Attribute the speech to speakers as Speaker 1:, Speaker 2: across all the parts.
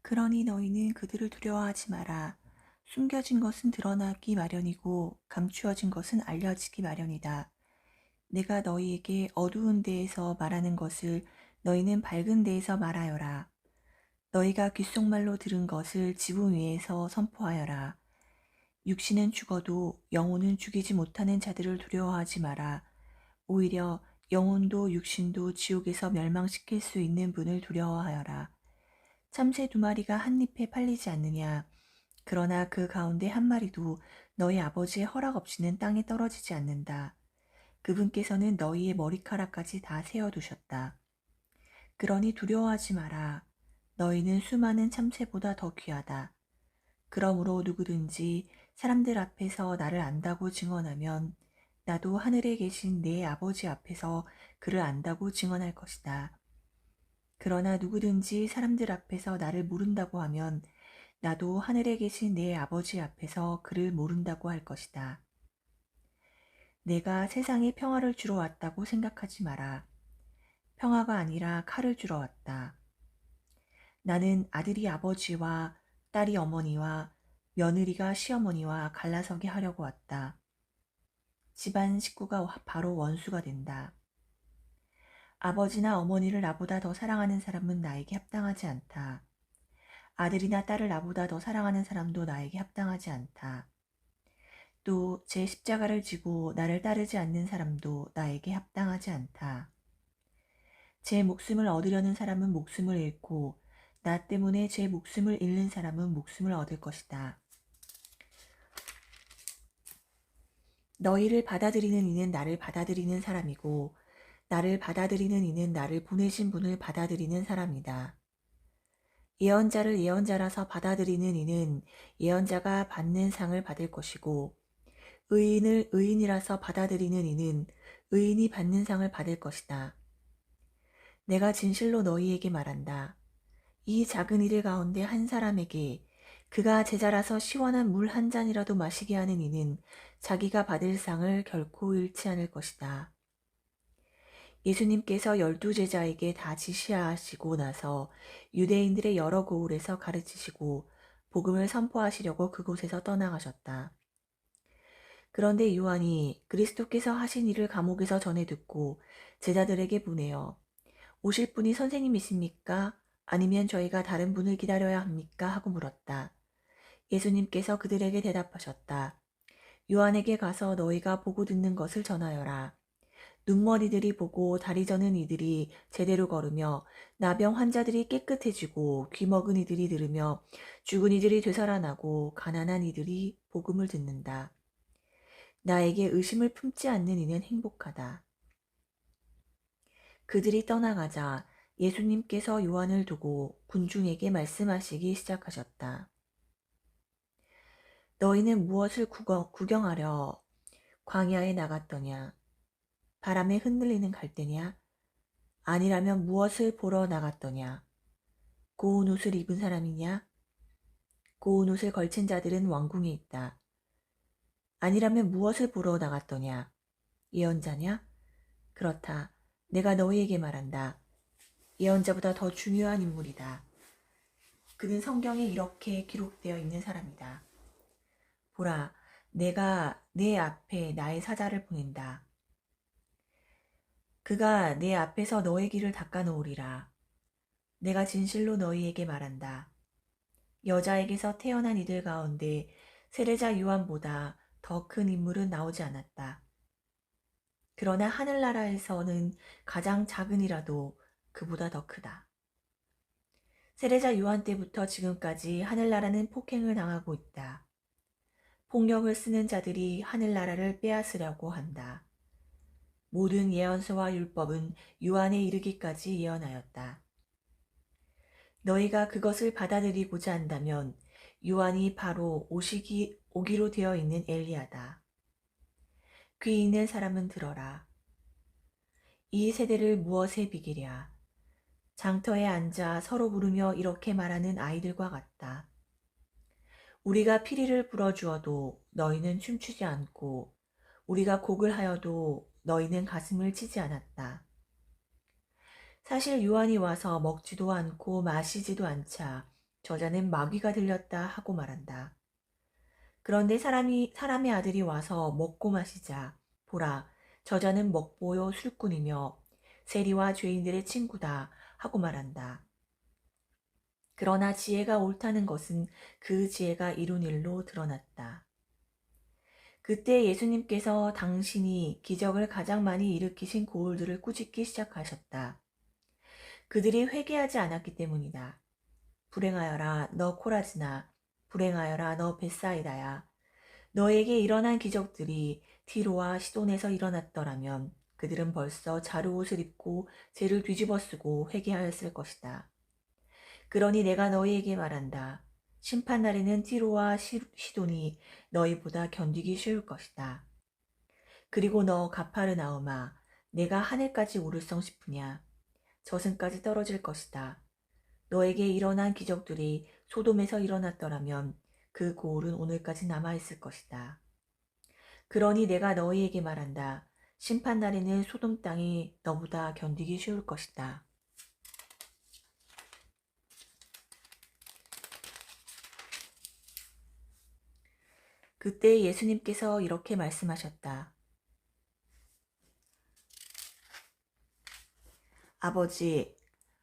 Speaker 1: 그러니 너희는 그들을 두려워하지 마라. 숨겨진 것은 드러나기 마련이고 감추어진 것은 알려지기 마련이다. 내가 너희에게 어두운 데에서 말하는 것을 너희는 밝은 데에서 말하여라. 너희가 귓속말로 들은 것을 지붕 위에서 선포하여라. 육신은 죽어도 영혼은 죽이지 못하는 자들을 두려워하지 마라. 오히려 영혼도 육신도 지옥에서 멸망시킬 수 있는 분을 두려워하여라. 참새 두 마리가 한 잎에 팔리지 않느냐. 그러나 그 가운데 한 마리도 너희 아버지의 허락 없이는 땅에 떨어지지 않는다. 그분께서는 너희의 머리카락까지 다 세어두셨다. 그러니 두려워하지 마라. 너희는 수많은 참새보다 더 귀하다. 그러므로 누구든지 사람들 앞에서 나를 안다고 증언하면 나도 하늘에 계신 내 아버지 앞에서 그를 안다고 증언할 것이다. 그러나 누구든지 사람들 앞에서 나를 모른다고 하면 나도 하늘에 계신 내 아버지 앞에서 그를 모른다고 할 것이다. 내가 세상에 평화를 주러 왔다고 생각하지 마라. 평화가 아니라 칼을 주러 왔다. 나는 아들이 아버지와 딸이 어머니와 며느리가 시어머니와 갈라서게 하려고 왔다. 집안 식구가 바로 원수가 된다. 아버지나 어머니를 나보다 더 사랑하는 사람은 나에게 합당하지 않다. 아들이나 딸을 나보다 더 사랑하는 사람도 나에게 합당하지 않다. 또 제 십자가를 지고 나를 따르지 않는 사람도 나에게 합당하지 않다. 제 목숨을 얻으려는 사람은 목숨을 잃고 나 때문에 제 목숨을 잃는 사람은 목숨을 얻을 것이다. 너희를 받아들이는 이는 나를 받아들이는 사람이고 나를 받아들이는 이는 나를 보내신 분을 받아들이는 사람이다. 예언자를 예언자라서 받아들이는 이는 예언자가 받는 상을 받을 것이고 의인을 의인이라서 받아들이는 이는 의인이 받는 상을 받을 것이다. 내가 진실로 너희에게 말한다. 이 작은 이들 가운데 한 사람에게 그가 제자라서 시원한 물 한 잔이라도 마시게 하는 이는 자기가 받을 상을 결코 잃지 않을 것이다. 예수님께서 12제자에게 다 지시하시고 나서 유대인들의 여러 고을에서 가르치시고 복음을 선포하시려고 그곳에서 떠나가셨다. 그런데 요한이 그리스도께서 하신 일을 감옥에서 전해 듣고 제자들에게 보내어 오실 분이 선생님이십니까? 아니면 저희가 다른 분을 기다려야 합니까? 하고 물었다. 예수님께서 그들에게 대답하셨다. 요한에게 가서 너희가 보고 듣는 것을 전하여라. 눈머리들이 보고 다리 저는 이들이 제대로 걸으며 나병 환자들이 깨끗해지고 귀먹은 이들이 들으며 죽은 이들이 되살아나고 가난한 이들이 복음을 듣는다. 나에게 의심을 품지 않는 이는 행복하다. 그들이 떠나가자 예수님께서 요한을 두고 군중에게 말씀하시기 시작하셨다. 너희는 무엇을 구경하려 광야에 나갔더냐? 바람에 흔들리는 갈대냐? 아니라면 무엇을 보러 나갔더냐? 고운 옷을 입은 사람이냐? 고운 옷을 걸친 자들은 왕궁에 있다. 아니라면 무엇을 보러 나갔더냐? 예언자냐? 그렇다. 내가 너희에게 말한다. 예언자보다 더 중요한 인물이다. 그는 성경에 이렇게 기록되어 있는 사람이다. 보라, 내가 내 앞에 나의 사자를 보낸다. 그가 내 앞에서 너의 길을 닦아놓으리라. 내가 진실로 너희에게 말한다. 여자에게서 태어난 이들 가운데 세례자 요한보다 더 큰 인물은 나오지 않았다. 그러나 하늘나라에서는 가장 작은 이라도 그보다 더 크다. 세례자 요한 때부터 지금까지 하늘나라는 폭행을 당하고 있다. 폭력을 쓰는 자들이 하늘나라를 빼앗으려고 한다. 모든 예언서와 율법은 요한에 이르기까지 예언하였다. 너희가 그것을 받아들이고자 한다면 요한이 바로 오기로 되어 있는 엘리야다. 귀 있는 사람은 들어라. 이 세대를 무엇에 비기랴? 장터에 앉아 서로 부르며 이렇게 말하는 아이들과 같다. 우리가 피리를 불어주어도 너희는 춤추지 않고 우리가 곡을 하여도 너희는 가슴을 치지 않았다. 사실 요한이 와서 먹지도 않고 마시지도 않자 저자는 마귀가 들렸다 하고 말한다. 그런데 사람의 아들이 와서 먹고 마시자. 보라, 저자는 먹보요 술꾼이며 세리와 죄인들의 친구다 하고 말한다. 그러나 지혜가 옳다는 것은 그 지혜가 이룬 일로 드러났다. 그때 예수님께서 당신이 기적을 가장 많이 일으키신 고울들을 꾸짖기 시작하셨다. 그들이 회개하지 않았기 때문이다. 불행하여라 너 코라지나, 불행하여라 너 벳사이다야. 너에게 일어난 기적들이 티로와 시돈에서 일어났더라면 그들은 벌써 자루옷을 입고 죄를 뒤집어 쓰고 회개하였을 것이다. 그러니 내가 너희에게 말한다. 심판날에는 티로와 시돈이 너희보다 견디기 쉬울 것이다. 그리고 너 가파르나움아, 내가 하늘까지 오를성 싶으냐? 저승까지 떨어질 것이다. 너에게 일어난 기적들이 소돔에서 일어났더라면 그 고울은 오늘까지 남아있을 것이다. 그러니 내가 너희에게 말한다. 심판날에는 소돔 땅이 너보다 견디기 쉬울 것이다. 그때 예수님께서 이렇게 말씀하셨다. 아버지,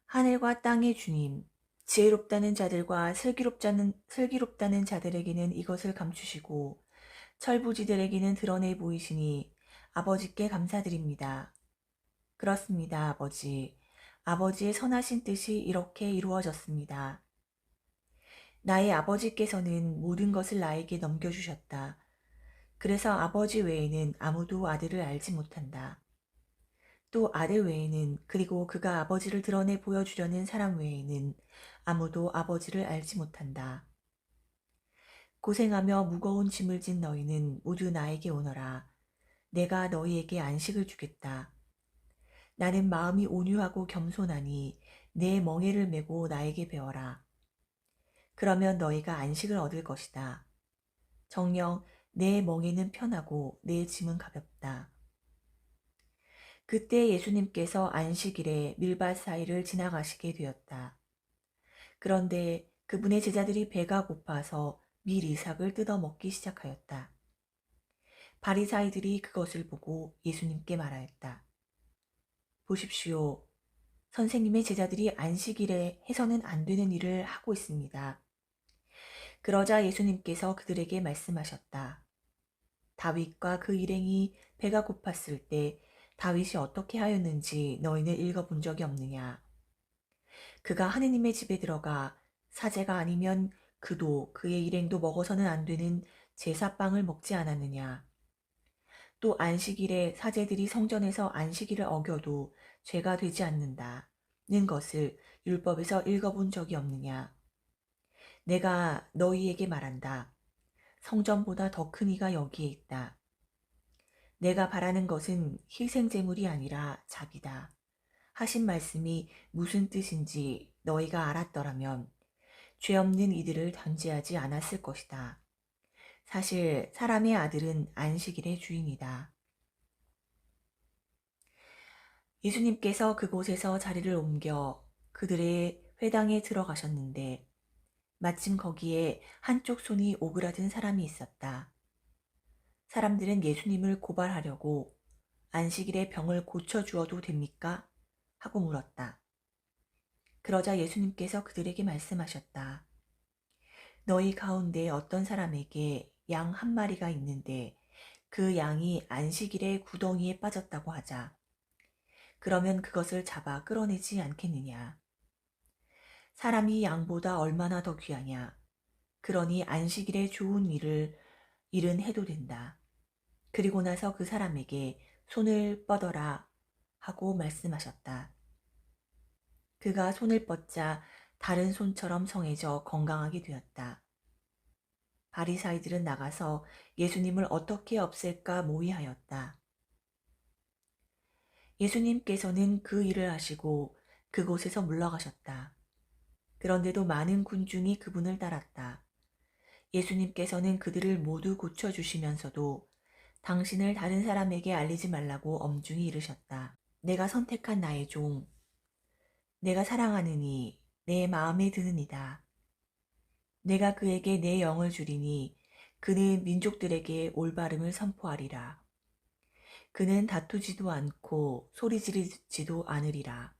Speaker 1: 하늘과 땅의 주님, 지혜롭다는 자들과 슬기롭다는 자들에게는 이것을 감추시고 철부지들에게는 드러내 보이시니 아버지께 감사드립니다. 그렇습니다, 아버지. 아버지의 선하신 뜻이 이렇게 이루어졌습니다. 나의 아버지께서는 모든 것을 나에게 넘겨주셨다. 그래서 아버지 외에는 아무도 아들을 알지 못한다. 또 아들 외에는, 그리고 그가 아버지를 드러내 보여주려는 사람 외에는 아무도 아버지를 알지 못한다. 고생하며 무거운 짐을 진 너희는 모두 나에게 오너라. 내가 너희에게 안식을 주겠다. 나는 마음이 온유하고 겸손하니 내 멍에를 메고 나에게 배워라. 그러면 너희가 안식을 얻을 것이다. 정녕 내 멍에는 편하고 내 짐은 가볍다. 그때 예수님께서 안식일에 밀밭 사이를 지나가시게 되었다. 그런데 그분의 제자들이 배가 고파서 밀 이삭을 뜯어 먹기 시작하였다. 바리사이들이 그것을 보고 예수님께 말하였다. 보십시오. 선생님의 제자들이 안식일에 해서는 안 되는 일을 하고 있습니다. 그러자 예수님께서 그들에게 말씀하셨다. 다윗과 그 일행이 배가 고팠을 때 다윗이 어떻게 하였는지 너희는 읽어본 적이 없느냐. 그가 하느님의 집에 들어가 사제가 아니면 그도 그의 일행도 먹어서는 안 되는 제사빵을 먹지 않았느냐. 또 안식일에 사제들이 성전에서 안식일을 어겨도 죄가 되지 않는다는 것을 율법에서 읽어본 적이 없느냐. 내가 너희에게 말한다. 성전보다 더 큰 이가 여기에 있다. 내가 바라는 것은 희생제물이 아니라 자비다. 하신 말씀이 무슨 뜻인지 너희가 알았더라면 죄 없는 이들을 단죄하지 않았을 것이다. 사실 사람의 아들은 안식일의 주인이다. 예수님께서 그곳에서 자리를 옮겨 그들의 회당에 들어가셨는데 마침 거기에 한쪽 손이 오그라든 사람이 있었다. 사람들은 예수님을 고발하려고 안식일에 병을 고쳐주어도 됩니까? 하고 물었다. 그러자 예수님께서 그들에게 말씀하셨다. 너희 가운데 어떤 사람에게 양 한 마리가 있는데 그 양이 안식일에 구덩이에 빠졌다고 하자. 그러면 그것을 잡아 끌어내지 않겠느냐. 사람이 양보다 얼마나 더 귀하냐. 그러니 안식일에 좋은 일은 해도 된다. 그리고 나서 그 사람에게 손을 뻗어라 하고 말씀하셨다. 그가 손을 뻗자 다른 손처럼 성해져 건강하게 되었다. 바리사이들은 나가서 예수님을 어떻게 없앨까 모의하였다. 예수님께서는 그 일을 하시고 그곳에서 물러가셨다. 그런데도 많은 군중이 그분을 따랐다. 예수님께서는 그들을 모두 고쳐주시면서도 당신을 다른 사람에게 알리지 말라고 엄중히 이르셨다. 내가 선택한 나의 종, 내가 사랑하는 이, 내 마음에 드는 이다. 내가 그에게 내 영을 주리니 그는 민족들에게 올바름을 선포하리라. 그는 다투지도 않고 소리 지르지도 않으리라.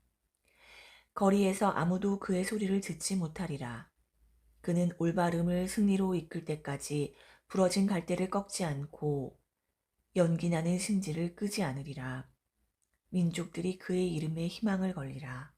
Speaker 1: 거리에서 아무도 그의 소리를 듣지 못하리라. 그는 올바름을 승리로 이끌 때까지 부러진 갈대를 꺾지 않고 연기 나는 심지를 끄지 않으리라. 민족들이 그의 이름에 희망을 걸리라.